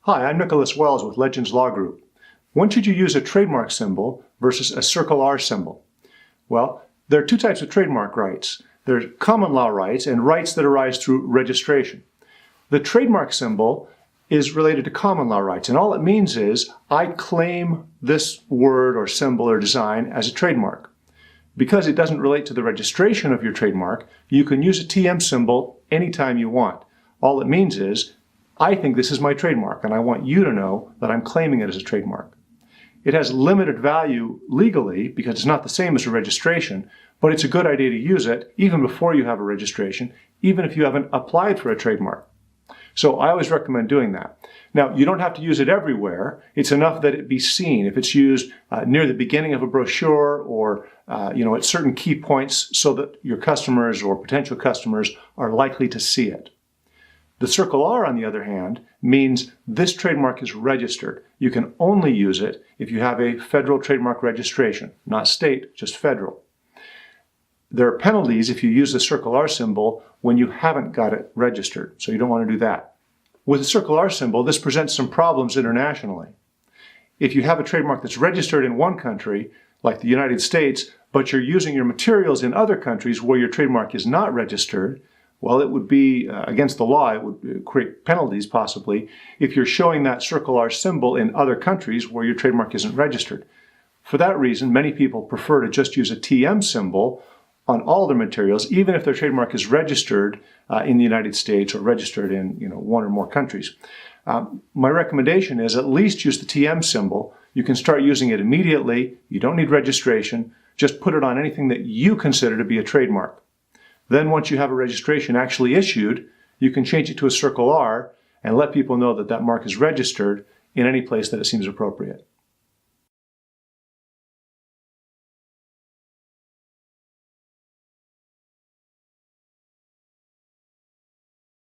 Hi, I'm Nicholas Wells with Legends Law Group. When should you use a trademark symbol versus a circle R symbol? Well, there are two types of trademark rights. There's common law rights and rights that arise through registration. The trademark symbol is related to common law rights, and all it means is I claim this word or symbol or design as a trademark. Because it doesn't relate to the registration of your trademark, you can use a TM symbol anytime you want. All it means is I think this is my trademark, and I want you to know that I'm claiming it as a trademark. It has limited value legally because it's not the same as a registration, but it's a good idea to use it even before you have a registration, even if you haven't applied for a trademark. So I always recommend doing that. Now, you don't have to use it everywhere. It's enough that it be seen. If it's used near the beginning of a brochure or at certain key points so that your customers or potential customers are likely to see it. The circle R, on the other hand, means this trademark is registered. You can only use it if you have a federal trademark registration, not state, just federal. There are penalties if you use the circle R symbol when you haven't got it registered, so you don't want to do that. With the circle R symbol, this presents some problems internationally. If you have a trademark that's registered in one country, like the United States, but you're using your materials in other countries where your trademark is not registered, well, it would be against the law. It would create penalties, possibly, if you're showing that circle R symbol in other countries where your trademark isn't registered. For that reason, many people prefer to just use a TM symbol on all their materials, even if their trademark is registered in the United States or registered in one or more countries. My recommendation is at least use the TM symbol. You can start using it immediately. You don't need registration. Just put it on anything that you consider to be a trademark. Then once you have a registration actually issued, you can change it to a circle R and let people know that that mark is registered in any place that it seems appropriate.